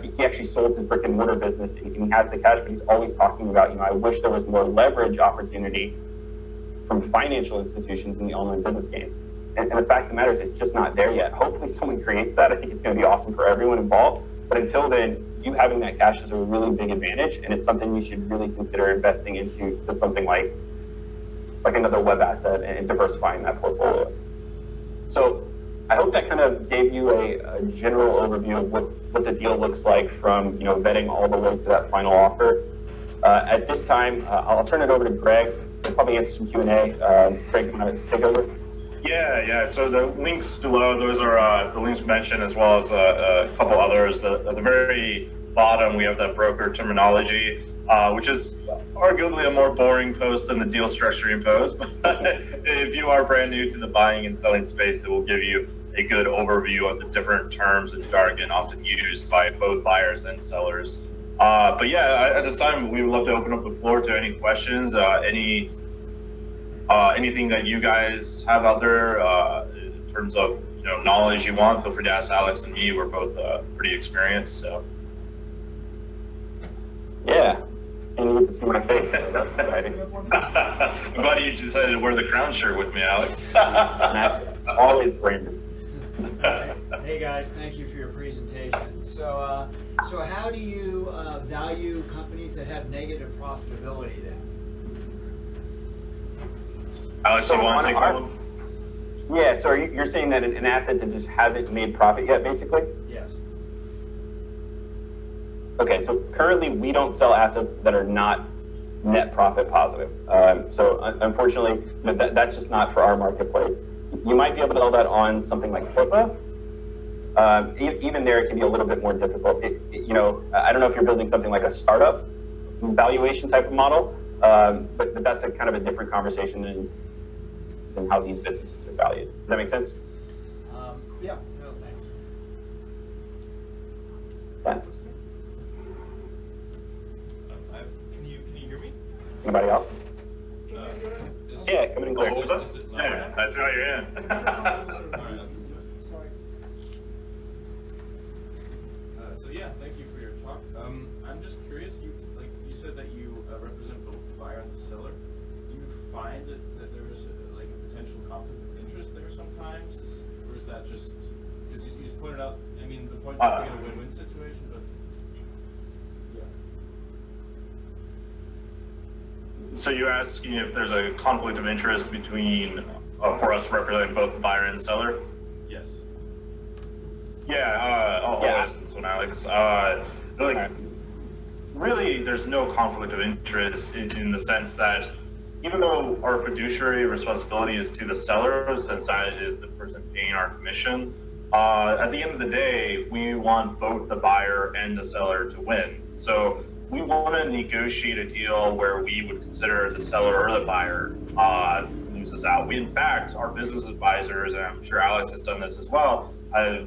He actually sold his brick and mortar business and he has the cash, but he's always talking about, I wish there was more leverage opportunity from financial institutions in the online business game. And the fact of the matter is it's just not there yet. Hopefully someone creates that. I think it's going to be awesome for everyone involved. But until then, you having that cash is a really big advantage, and it's something you should really consider investing into something like another web asset and diversifying that portfolio. So I hope that kind of gave you a general overview of what the deal looks like from vetting all the way to that final offer. At this time, I'll turn it over to Greg. He'll probably answer some Q&A. Greg, you want to take over? Yeah. So the links below, those are the links mentioned, as well as a couple others. At the very bottom, we have that broker terminology, which is arguably a more boring post than the deal structuring post. But if you are brand new to the buying and selling space, it will give you a good overview of the different terms and jargon often used by both buyers and sellers. But yeah, at this time, we would love to open up the floor to any questions, anything that you guys have out there in terms of knowledge you want. Feel free to ask Alex and me. We're both pretty experienced. So. Yeah, and you get to see my face. So that's exciting. I'm glad you decided to wear the crown shirt with me, Alex. Always branded. Hey guys, thank you for your presentation. So how do you value companies that have negative profitability then? Alex, you want to take one? Yeah, so you're saying that an asset that just hasn't made profit yet, basically? Yes. Okay, so currently we don't sell assets that are not net profit positive. So unfortunately, that's just not for our marketplace. You might be able to sell that on something like Flippa. Even there, it can be a little bit more difficult. I don't know if you're building something like a startup valuation type of model, but that's a kind of a different conversation than how these businesses are valued. Does that make sense? Yeah. No, thanks. Yeah. Can you hear me? Anybody else? Yeah, coming in clear. What was that? Yeah, that's right, you're in. So yeah, thank you for your talk. I'm just curious. You said that you represent both the buyer and the seller. Do you find that there is a potential conflict of interest there sometimes, or is that just because you just pointed out? I mean, the point is to get a win-win situation, but yeah. So you're asking if there's a conflict of interest between, for us representing both the buyer and the seller? Yes. Yeah, I'll Yeah. ask this one, Alex. Like, really, there's no conflict of interest in the sense that even though our fiduciary responsibility is to the seller, since that is the person paying our commission, at the end of the day, we want both the buyer and the seller to win. So we want to negotiate a deal where we would consider the seller or the buyer loses out. We, in fact, our business advisors, and I'm sure Alex has done this as well, have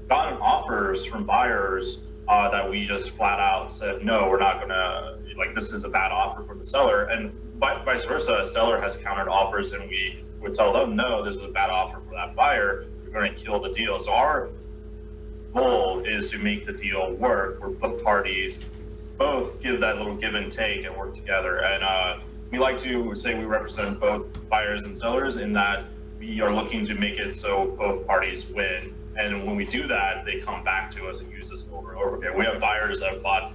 gotten offers from buyers that we just flat out said, no, we're not gonna, like, this is a bad offer for the seller. And vice versa, a seller has countered offers and we would tell them, no, this is a bad offer for that buyer, you're gonna kill the deal. So our goal is to make the deal work, where both parties both give that little give and take and work together. And we like to say we represent both buyers and sellers in that we are looking to make it so both parties win. And when we do that, they come back to us and use us over and over again. We have buyers that have bought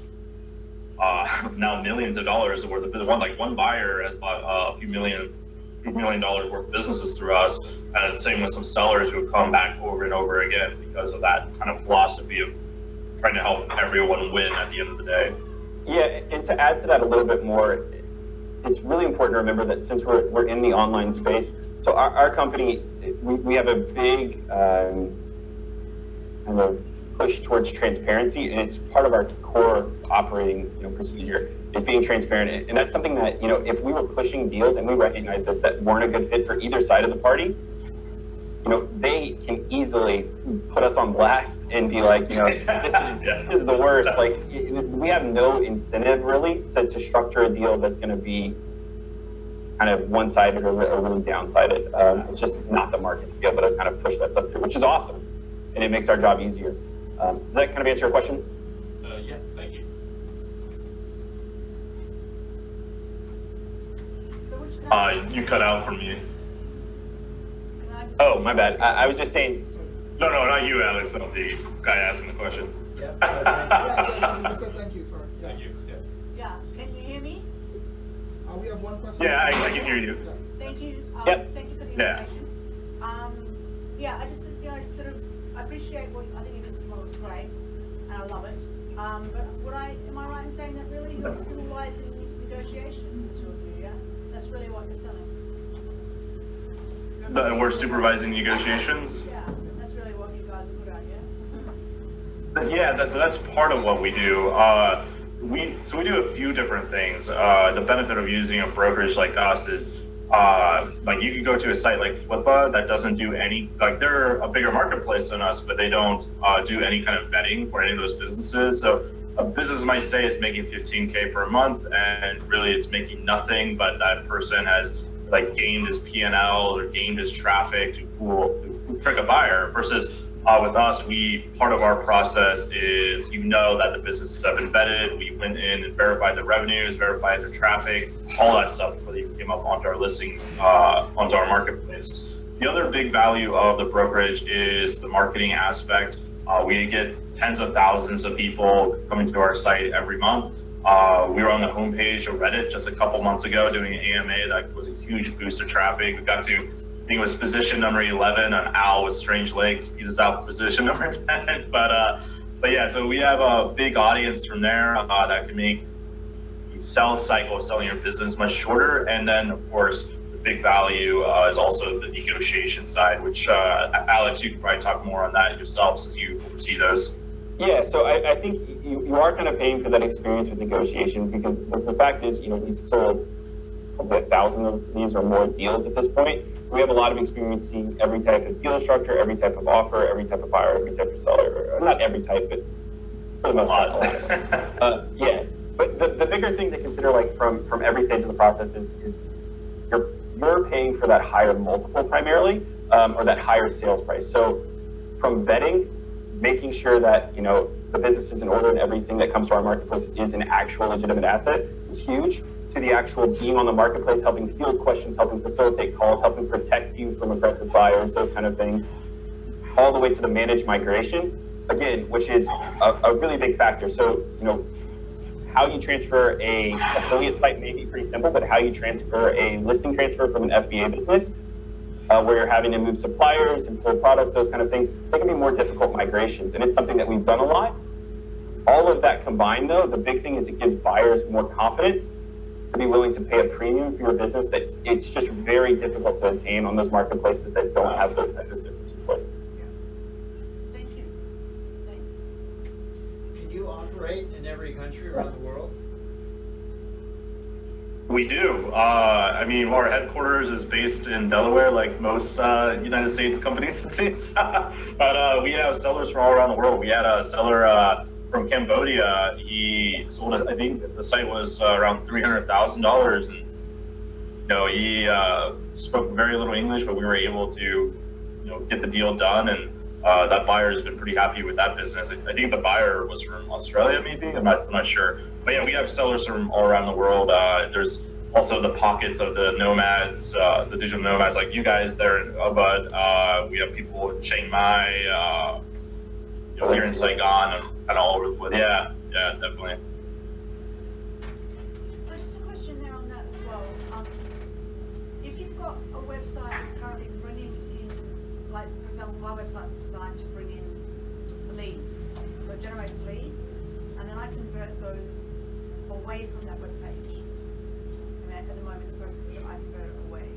now millions of dollars worth of one buyer has bought a few million dollars worth of businesses through us. And the same with some sellers who have come back over and over again because of that kind of philosophy of trying to help everyone win at the end of the day. Yeah, and to add to that a little bit more, it's really important to remember that since we're in the online space, so our company, we have a big kind of push towards transparency, and it's part of our core operating procedure is being transparent. And that's something that, if we were pushing deals and we recognize this, that weren't a good fit for either side of the party, they can easily put us on blast and be like, this is the worst. Like, we have no incentive really to structure a deal that's going to be kind of one-sided or really down-sided. It's just not the market to be able to kind of push that stuff through, which is awesome. And it makes our job easier. Does that kind of answer your question? Yeah, thank you. So which can I You cut out for me. just Oh, my bad. I was just saying, No, not you, Alex. I'm the guy asking the question. Yeah. Yeah, you said thank you, sorry. Yeah. Thank you. Yeah. Yeah, can you hear me? We have one question. Yeah, I can hear you. Yeah. Thank you. Yep. Thank you for the Yeah. information. Yeah, I just, just sort of appreciate what I think your business model is great, and I love it. But am I right in saying that really your skill lies in negotiation, the two of you? Yeah, that's really what you're selling. That we're supervising negotiations. Yeah, that's really what you guys are good at. Yeah. Yeah, that's part of what we do. We do a few different things. The benefit of using a brokerage like us is, like, you can go to a site like Flippa that doesn't do any, like, they're a bigger marketplace than us, but they don't do any kind of vetting for any of those businesses. So a business might say it's making 15K per month, and really it's making nothing, but that person has like gained his P&L or gained his traffic to trick a buyer. Versus with us, part of our process is, that the businesses have been vetted. We went in and verified the revenues, verified the traffic, all that stuff before they came up onto our listing, onto our marketplace. The other big value of the brokerage is the marketing aspect. We get tens of thousands of people coming to our site every month. We were on the homepage of Reddit just a couple months ago doing an AMA. That was a huge boost of traffic. We got to, I think it was position number 11 on Al with Strange Legs, beat us out for position number 10. But yeah, so we have a big audience from there that can make the sales cycle of selling your business much shorter. And then, of course, the big value is also the negotiation side, which Alex, you can probably talk more on that yourself since you oversee those. yeah, so I think you are kind of paying for that experience with negotiation, because the fact is, we've sold probably 1,000 of these or more deals at this point. We have a lot of experience seeing every type of deal structure, every type of offer, every type of buyer, every type of seller. Or not every type, but for the most part, a lot. Yeah, but the bigger thing to consider, like from every stage of the process, is you're paying for that higher multiple primarily, or that higher sales price. So from vetting, making sure that the business is in order and everything that comes to our marketplace is an actual legitimate asset is huge, to the actual being on the marketplace, helping field questions, helping facilitate calls, helping protect you from aggressive buyers, those kind of things, all the way to the managed migration, again, which is a really big factor. So, how you transfer a affiliate site may be pretty simple, but how you transfer a listing transfer from an FBA business where you're having to move suppliers and pull products, those kind of things, they can be more difficult migrations. And it's something that we've done a lot. All of that combined, though, the big thing is it gives buyers more confidence to be willing to pay a premium for your business that it's just very difficult to attain on those marketplaces that don't have those type of systems in place. Thank you. Thank you. Can you operate in every country around the world? We do. I mean, our headquarters is based in Delaware, like most United States companies, it seems. But we have sellers from all around the world. We had a seller from Cambodia. He sold us, I think the site was around $300,000, and he spoke very little English, but we were able to get the deal done, and that buyer has been pretty happy with that business. I think the buyer was from Australia, maybe. I'm not sure. But yeah, we have sellers from all around the world. There's also the pockets of the nomads, the digital nomads like you guys there, but we have people in Chiang Mai, here in Saigon, and all over the place. Yeah, definitely. So just a question there on that as well. If you've got a website that's currently bringing in, like for example, my website's designed to bring in leads, so it generates leads, and then I convert those away from that web page. I mean, at the moment, the process is that I convert it away.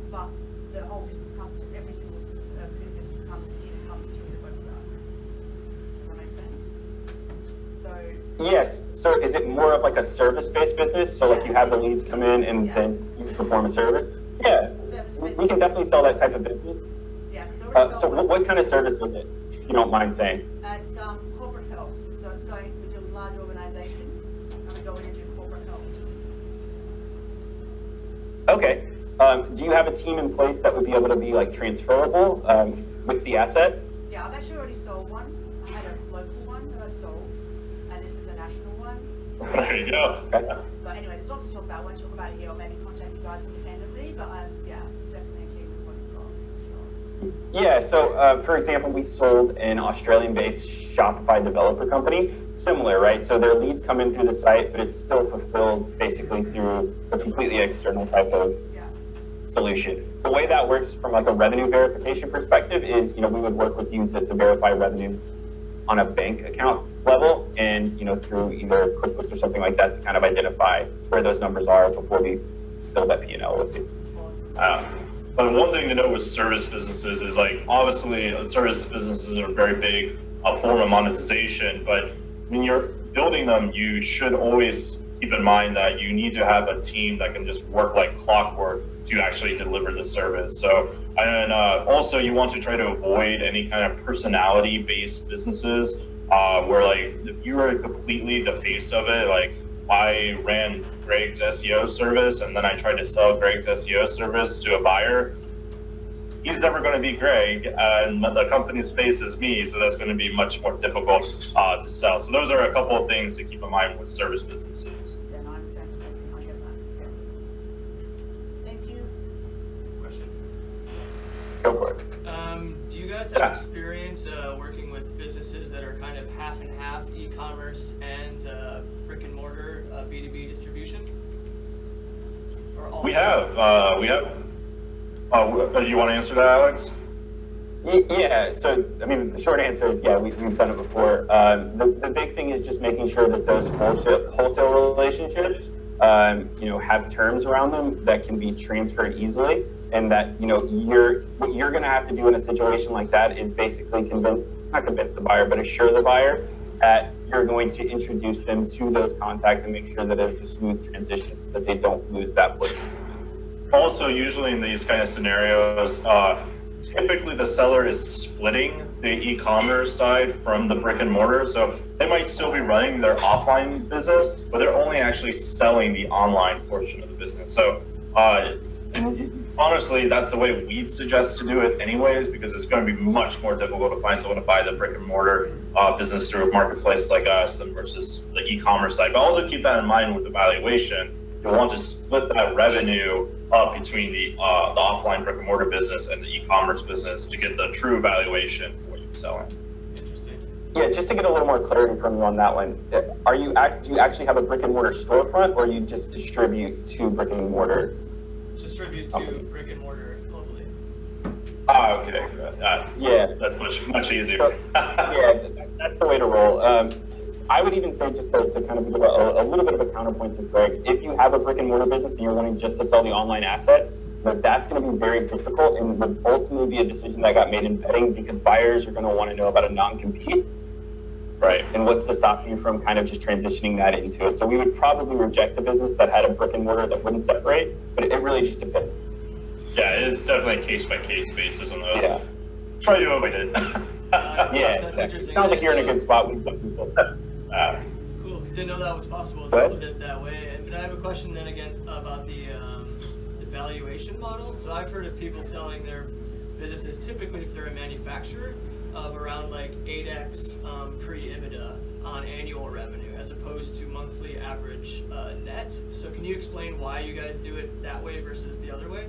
But the whole business comes to every single new business that comes in comes through the website. Does that make sense? So. Yes. So is it more of like a service-based business? So like you have the leads come in and then you perform a service? Yeah. We can definitely sell that type of business. Yeah. So what kind of service is it, if you don't mind saying? It's corporate health. So it's going, we do large organizations and we go in and do corporate health. Okay. Do you have a team in place that would be able to be like transferable with the asset? Yeah, I've actually already sold one. I had a local one that I sold, and this is a national one. There you go. Okay. But anyway, there's lots to talk about. I won't talk about it here, or maybe contact you guys independently. But yeah, definitely keen with what you've got. Sure. Yeah, so for example, we sold an Australian-based Shopify developer company, similar, right? So their leads come in through the site, but it's still fulfilled basically through a completely external type of solution. The way that works from like a revenue verification perspective is, we would work with you to verify revenue on a bank account level and, through either QuickBooks or something like that to kind of identify where those numbers are before we build that P&L with you. But one thing to know with service businesses is like, obviously service businesses are very big form of monetization, but when you're building them, you should always keep in mind that you need to have a team that can just work like clockwork to actually deliver the service. So, and also you want to try to avoid any kind of personality-based businesses where like, if you were completely the face of it, like I ran Greg's SEO service and then I tried to sell Greg's SEO service to a buyer, he's never going to be Greg, and the company's face is me, so that's going to be much more difficult to sell. So those are a couple of things to keep in mind with service businesses. Yeah, no, I understand. I get that. Yeah. Thank you. Question. Go for it. Do you guys have experience working with businesses that are kind of half and half e-commerce and brick and mortar B2B distribution? Or all? We have. Do you want to answer that, Alex? Yeah, so I mean, the short answer is yeah, we've done it before. The big thing is just making sure that those wholesale relationships, have terms around them that can be transferred easily, and that what you're going to have to do in a situation like that is basically not convince the buyer, but assure the buyer that you're going to introduce them to those contacts and make sure that it's a smooth transition so that they don't lose that push. Also, usually in these kind of scenarios, typically the seller is splitting the e-commerce side from the brick and mortar. So they might still be running their offline business, but they're only actually selling the online portion of the business. So honestly, that's the way we'd suggest to do it anyways, because it's going to be much more difficult to find someone to buy the brick and mortar business through a marketplace like us than versus the e-commerce side. But also keep that in mind with the valuation. You'll want to split that revenue up between the offline brick and mortar business and the e-commerce business to get the true valuation for what you're selling. Interesting. Yeah, just to get a little more clarity from you on that one, do you actually have a brick and mortar storefront, or you just distribute to brick and mortar distribute to brick and mortar globally. Okay. Yeah. That's much easier. So, yeah, that's the way to roll. I would even say, just to kind of give a little bit of a counterpoint to Greg, if you have a brick and mortar business and you're wanting just to sell the online asset, but that's going to be very difficult and would ultimately be a decision that got made in vetting, because buyers are going to want to know about a non-compete. Right. And what's to stop you from kind of just transitioning that into it? So we would probably reject the business that had a brick and mortar that wouldn't separate, but it really just depends. Yeah, it's definitely a case by case basis on those. Yeah. Try to avoid it. Yeah, That's exactly. interesting. Sounds like you're in a good spot with some people. Cool. Didn't know that was possible to Go ahead. split it that way. But I have a question then again about the valuation model. So I've heard of people selling their businesses, typically if they're a manufacturer, of around like 8x pre-EBITDA on annual revenue, as opposed to monthly average net. So can you explain why you guys do it that way versus the other way?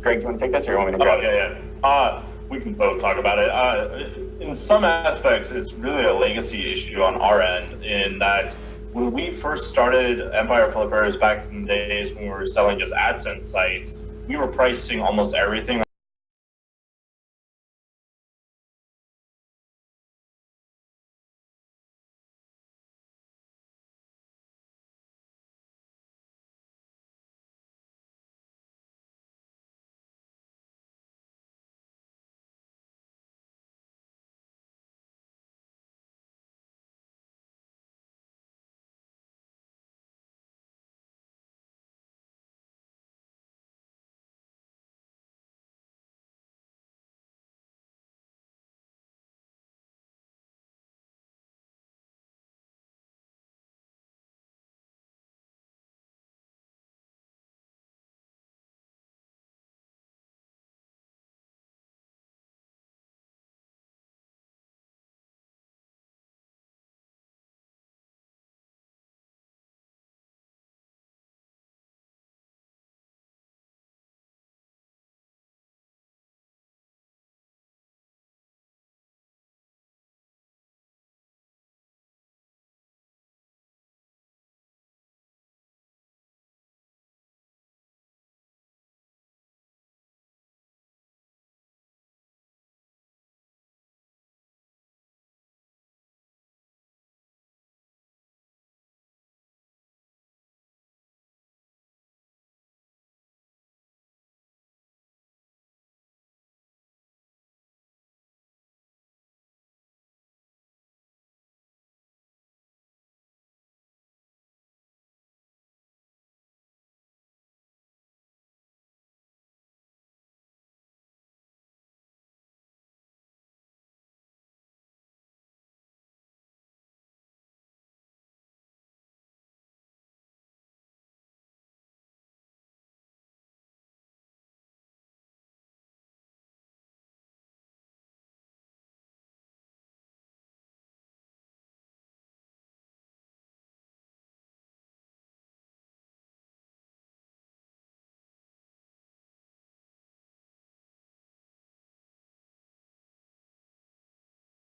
Greg, do you want to take this, or you want me to Oh, grab it? yeah. We can both talk about it. In some aspects, it's really a legacy issue on our end, in that when we first started Empire Flippers back in the days when we were selling just AdSense sites, we were pricing almost everything